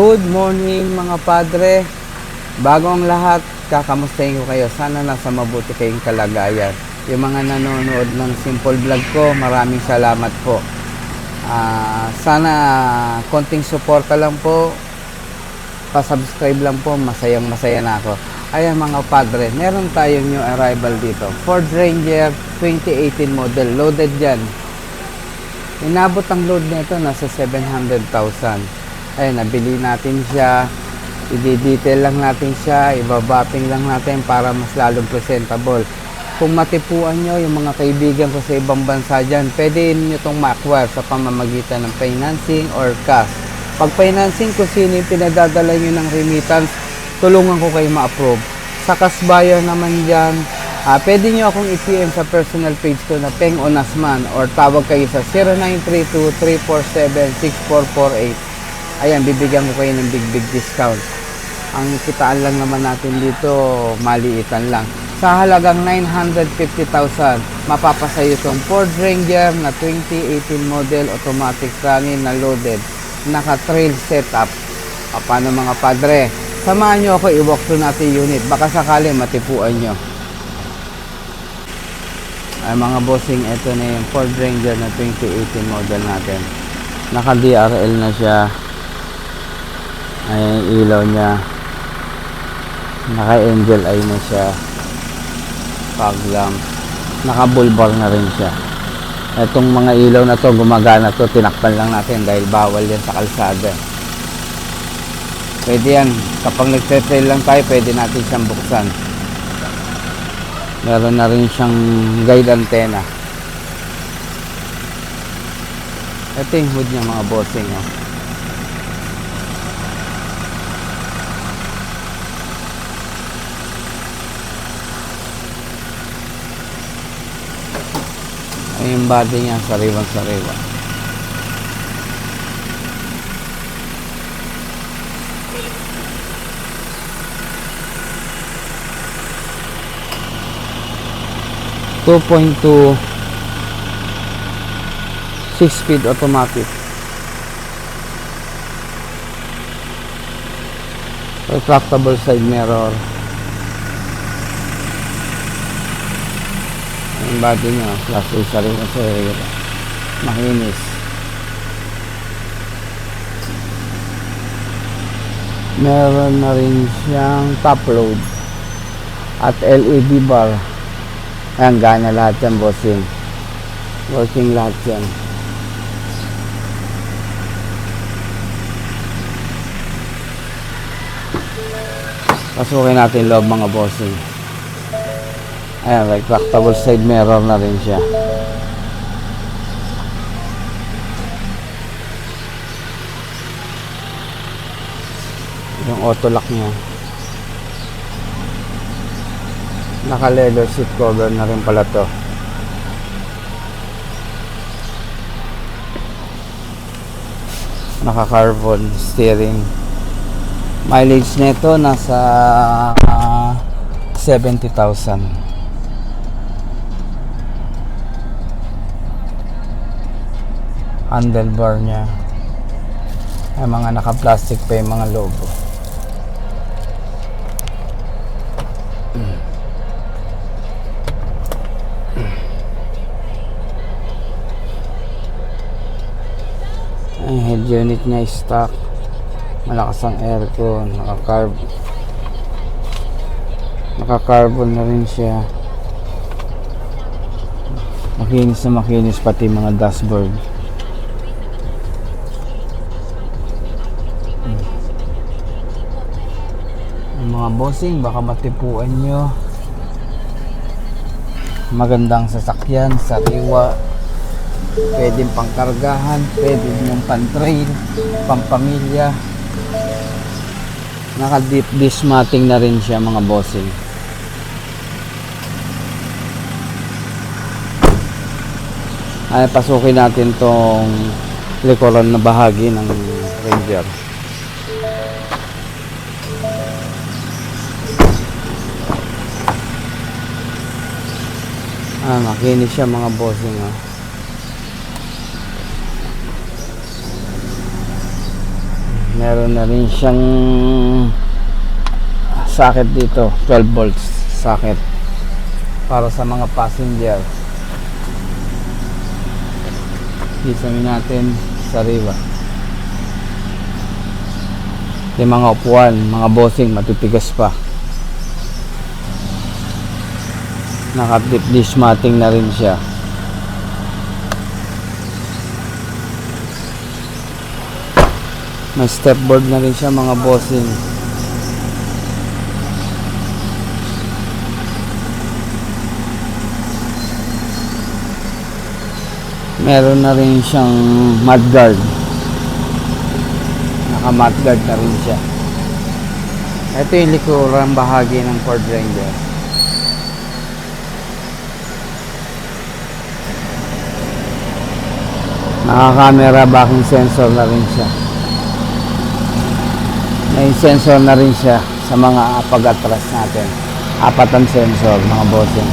Good morning mga padre. Bago ang lahat, kakamustahin ko kayo. Sana nasa mabuti kayong kalagayan. Yung mga nanonood ng simple vlog ko, maraming salamat po. Sana konting suporta lang po. Pa-subscribe lang po, masayang masaya na ako. Ayan mga padre, meron tayong new arrival dito. Ford Ranger 2018 model, loaded yan. Inabot ang load nito, nasa 700,000. Ayan, nabili natin siya. I-detail lang natin siya, ibabapping lang natin para mas lalong presentable. Kung matipuan nyo yung mga kaibigan ko sa ibang bansa dyan, pwede nyo itong ma-acquire sa pamamagitan ng financing or cash. Pag financing, kung sino yung pinadadala nyo ng remittance, tulungan ko kayo ma-approve. Sa cash buyer naman dyan, pwede nyo akong i-PM sa personal page ko na Peng Onasman or tawag kayo sa 0932-347-6448. Ayan, bibigyan ko kayo ng big discount. Ang kitaan lang naman natin dito, maliitan lang. Sa halagang 950,000, mapapasayo itong Ford Ranger na 2018 model automatic running na loaded. Naka-trail setup. Paano mga padre? Samahan nyo ako, i-walk through natin unit. Baka sakali matipuan nyo. Ay mga bossing, ito na yung Ford Ranger na 2018 model natin. Naka-DRL na siya. Ayan yung ilaw niya. Naka-angel eye na siya. Fog lamp. Naka-bull bar na rin siya. Itong mga ilaw na to, gumagana to. Tinakpan lang natin dahil bawal yan sa kalsada. Pwede yan. Kapag nagte-trail lang tayo, pwede natin siyang buksan. Meron na rin siyang guide antenna. Ito yung hood niya mga bossing. Oh. Ay yung body niya, sariwang-sariwa. .2 6-speed automatic. Retractable side mirror. Yung body niya, plastic sariwa. Makinis. Meron na rin siyang top load at LED bar. Ayan, gana lahat yan, bossing. Working lahat yan. Pasukin natin loob mga bossing. Ayan, retractable side mirror na rin siya. Yung auto lock niya. Naka leather seat cover na rin pala to. Naka carbon steering. Mileage nito nasa 70,000. Handlebar niya. Ay mga naka-plastic pa yung mga logo. Ang head unit niya is stock. Malakas ang aircon. Naka-carbon na rin siya. Makinis na makinis pati mga dashboard. Ang mga bossing, baka matipuan nyo. Magandang sasakyan, sariwa. Pwedeng pangkargahan, pwedeng yung pan-trail, pampamilya. Naka-deep dish matting na rin siya mga bossing. Ay, pasukin natin tong likuran na bahagi ng Ranger. Makinis siya mga bossing. Meron na rin siyang socket dito, 12 volts socket para sa mga passenger. Isamin natin sa riba. Yung mga upuan, mga bossing, matitigas pa. Naka-deep dish matting na rin siya. May stepboard na rin siya, mga bossing. Meron na rin siyang mudguard. Naka-mudguard na rin siya. Ito yung likurang bahagi ng Ford Ranger. Naka-camera backing sensor na rin siya. May sensor na rin siya sa mga pag-atras natin. 4 ang sensor, mga bossing.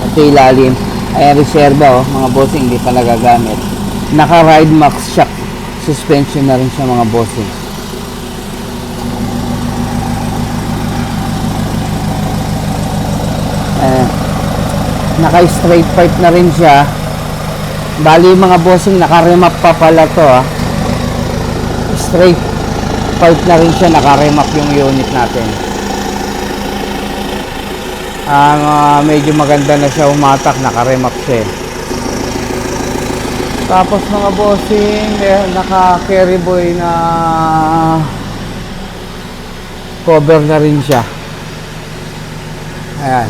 Ito ilalim. Ayan, reserva, mga bossing, hindi pa nagagamit. Naka-ride max shock suspension na rin siya, mga bossing. Naka-straight pipe na rin siya. Bali, mga bossing, naka-remap pa pala to, straight pipe na rin siya, naka-remap yung unit natin. Medyo maganda na siya umatak, naka-remap siya. Tapos, mga bossing, naka-carry boy na cover na rin siya. Ayan.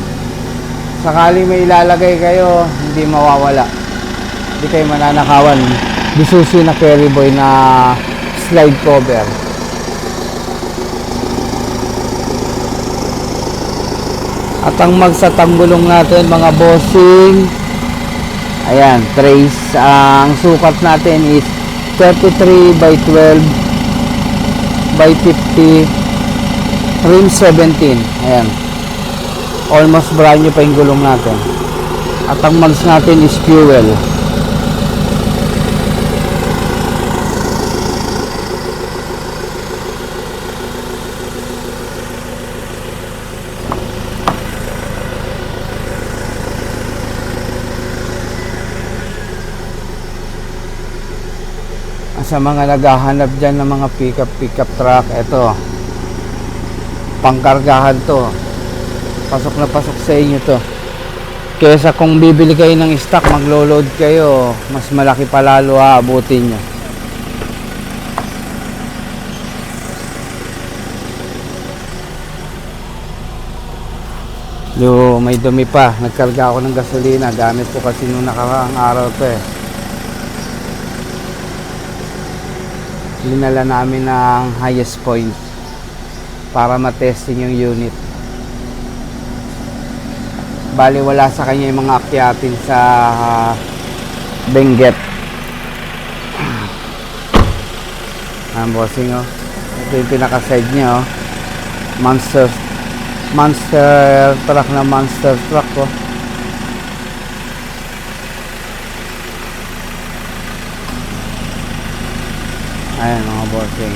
Sakali may ilalagay kayo, hindi mawawala. Hindi kayo mananakawan. Bisusi na carry boy na slide cover. At ang magsatambulong natin, mga bossing, ayan, trace. Ang sukat natin is 33 by 12 by 50 rim 17. Ayan, almost brand new pa yung gulong natin. At ang mags natin is fuel. Sa mga naghahanap dyan ng mga pick-up truck, ito, pangkargahan to, pasok na pasok sa inyo to. Kesa kung bibili kayo ng stock, maglo-load kayo, mas malaki pa lalo aabutin nyo. May dumi pa, nagkarga ako ng gasolina, gamit ko kasi nung nakaraang araw to Dinala namin ng highest point para matesting yung unit. Bali, wala sa kanya yung mga akyatin sa Benguet. Ang bossing, ito yung pinaka-side niya, monster truck na monster truck, Ayan, mga bossing.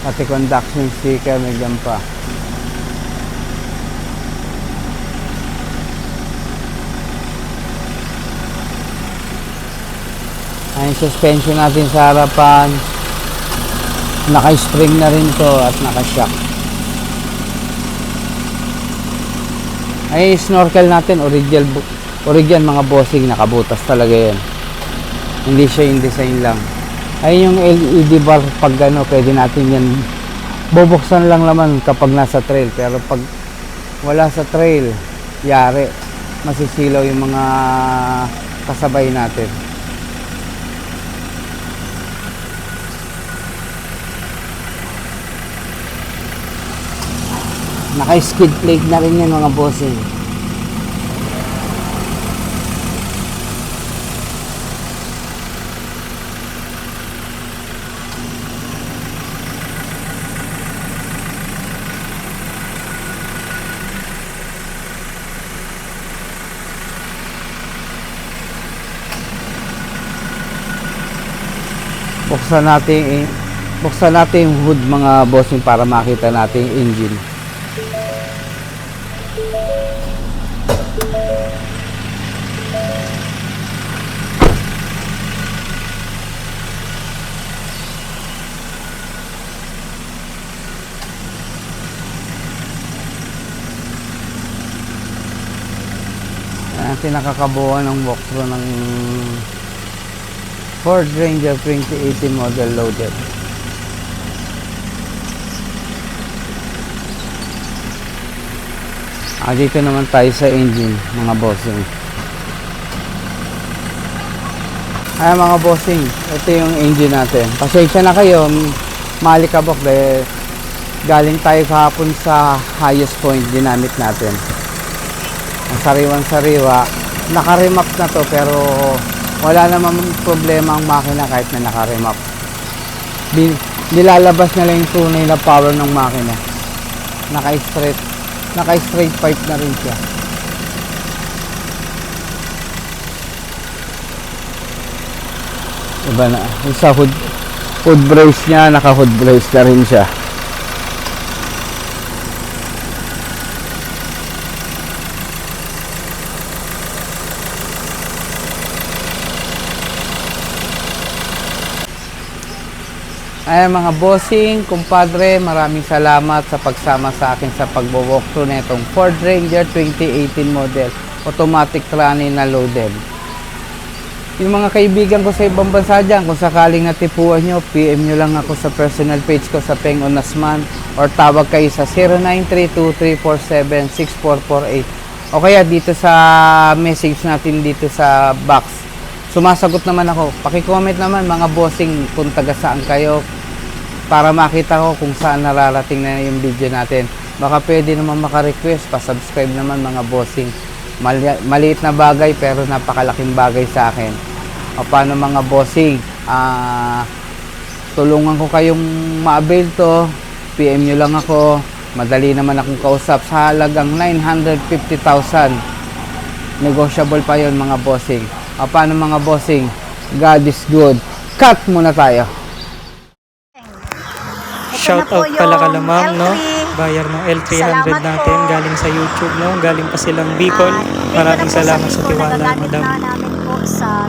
Pati conduction sticker may dyan pa. Ayan, suspension natin sa harapan. Naka-spring na rin to at naka-shock. Ay, snorkel natin, original mga bossing, nakabutas talaga yan. Hindi siya yung design lang. Ayun yung LED bar, pag pwede natin yan bubuksan lang naman kapag nasa trail. Pero pag wala sa trail, yari, masisilaw yung mga kasabay natin. Naka-skid plate na rin yan, mga bossing. buksan natin yung hood mga bossing para makita natin yung engine. Ang nakakabuo ng walkthrough ng Ford Ranger 2018 model loaded. Dito naman tayo sa engine mga bossing. Mga bossing, ito yung engine natin. Pasensya na kayo, malikabok dahil galing tayo kahapon sa highest point ginamit natin. Ang sariwan-sariwa, naka-remap na to pero wala namang problema ang makina kahit na naka-remap. Nilalabas na lang yung tunay na power ng makina. Naka-straight pipe na rin siya. Iba na. Yung sa hood brace niya, naka-hood brace na rin siya. Mga bossing, kumpadre, maraming salamat sa pagsama sa akin sa pagbo-walkthrough na itong Ford Ranger 2018 model, automatic tranny na loaded. Yung mga kaibigan ko sa ibang bansa dyan, kung sakaling natipuan nyo, PM nyo lang ako sa personal page ko sa Peng Onasman or tawag kayo sa 0932-347-6448 o kaya dito sa message natin dito sa box. Sumasagot naman ako. Paki-comment naman mga bossing kung taga saan kayo para makita ko kung saan nararating na yung video natin. Baka pwede naman maka-request, pa-subscribe naman mga bossing. Maliit na bagay pero napakalaking bagay sa akin. O paano mga bossing? Tulungan ko kayong ma-avail to. PM nyo lang ako. Madali naman akong kausap sa halagang 950,000. Negotiable pa yon mga bossing. O paano mga bossing? God is good. Cut muna tayo. Shout out pala kala ma'am, no? Buyer ng L300 natin, galing sa YouTube, no? Galing pa silang Bicol. Maraming salamat sa tiwala, madam. Namin po sa